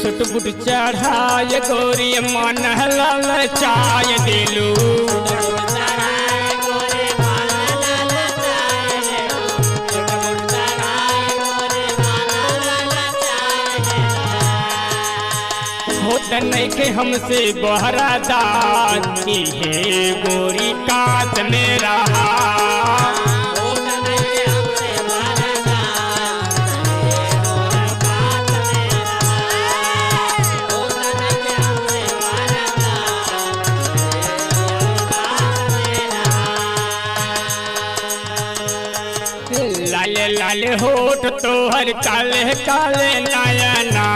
सुटबुट चढ़ाए गोरी मन ललचाए दिलू होत नहीं के हमसे बहरा दाती है गोरी कात में रहा लाले लाले होठ तोहर काले काले नयना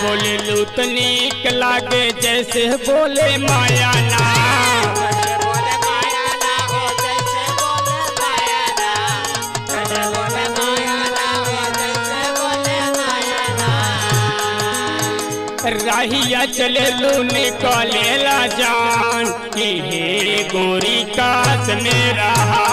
बोले लूत नीक लागे जैसे बोले माया ना राहिया चले लू निकलेला जान कि हे गोरी कात में रहा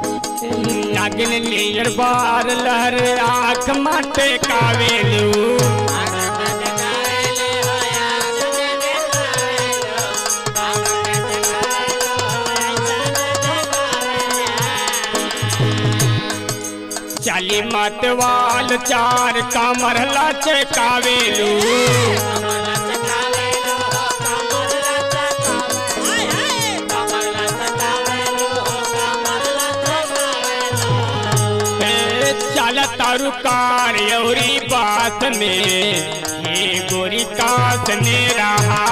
नागिन नियर बार लहर आँख माटे कावेलू चाली मतवाल चार कामर लाचे कावेलू तारू कारी बात में ये गोरी कात ने रहा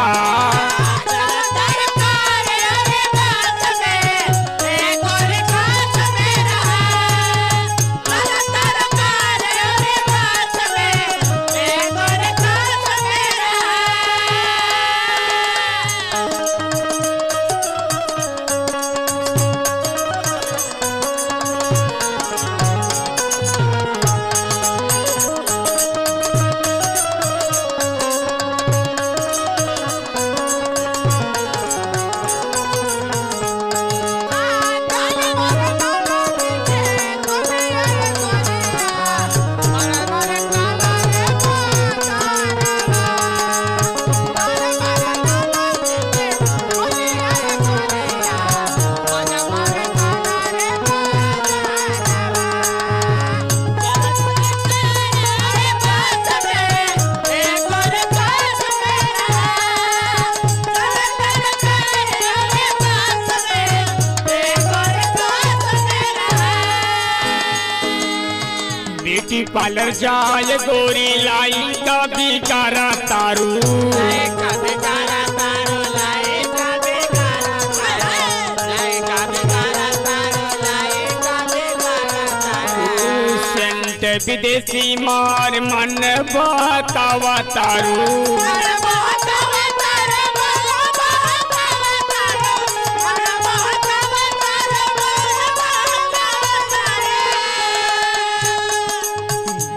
ब्यूटी पार्लर जाए गोरी लाई का बिकारा तारू सेंट विदेशी मार मन बतावा तारू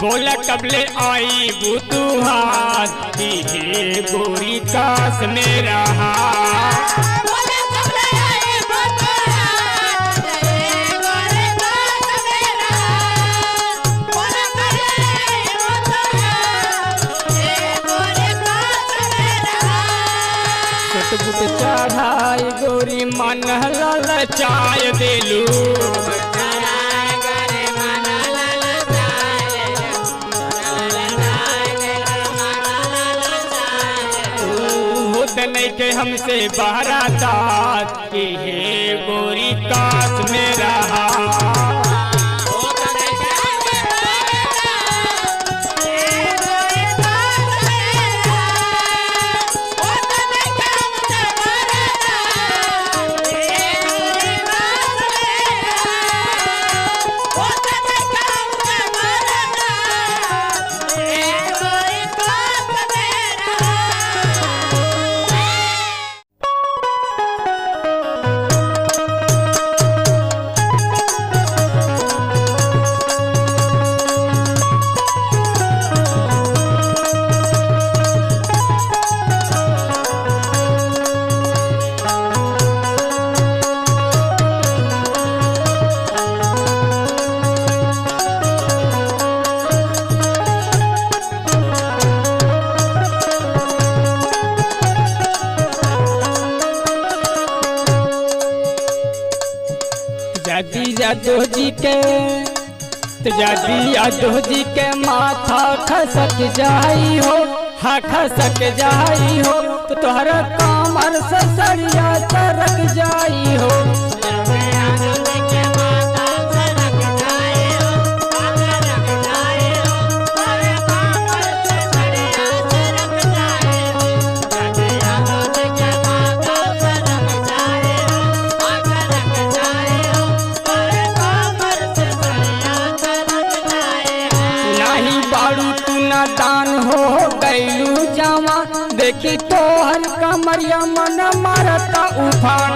बोला कबले आई बुतुहार हे गोरी कास मेरा हाथ। बुट चढ़ाई गोरी मन ललचाय दिलू नहीं के हमसे बारात हे गोरी कास मेरा यादव जी के माथा खसक जाई हो, हाँ खसक जाई हो, तो तोहरा कमर से सरिया सरक जाई हो। दान हो गैलू जावा देखी तोहर कमरिया मन मारता उफान।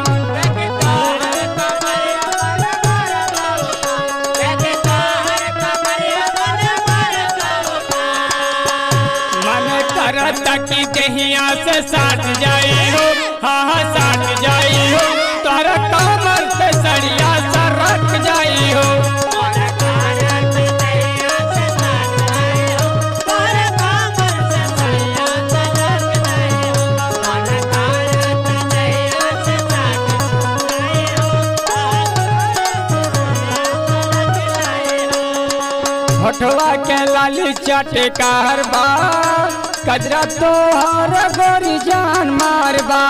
मन करता कि देहिया से साथ जाई हो, हाँ साथ जाई हो, तोहरा कमर से सरिया सरक जाई हो। होठवा के लाली चटकार बा, कजरा तोहर गोरी जान मारबा,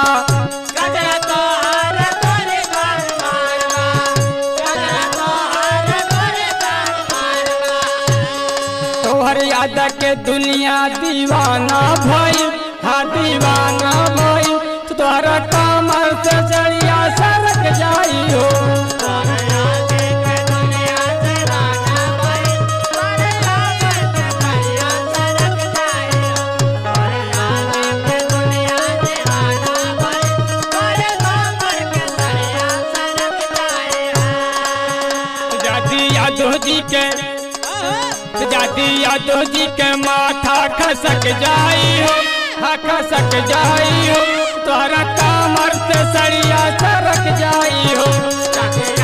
कजरा तोहर गोरी जान मारबा, कजरा तोहर गोरी जान मारबा। तोहर याद के दुनिया दीवाना भई, हाँ दीवाना भई, तोहरा कमर से सरिया सरक जाई हो। यादव जी के माथा खसक जाई हो, हाँ खसक जाई हो, तोहरा कमर से सरिया सरक जाई हो।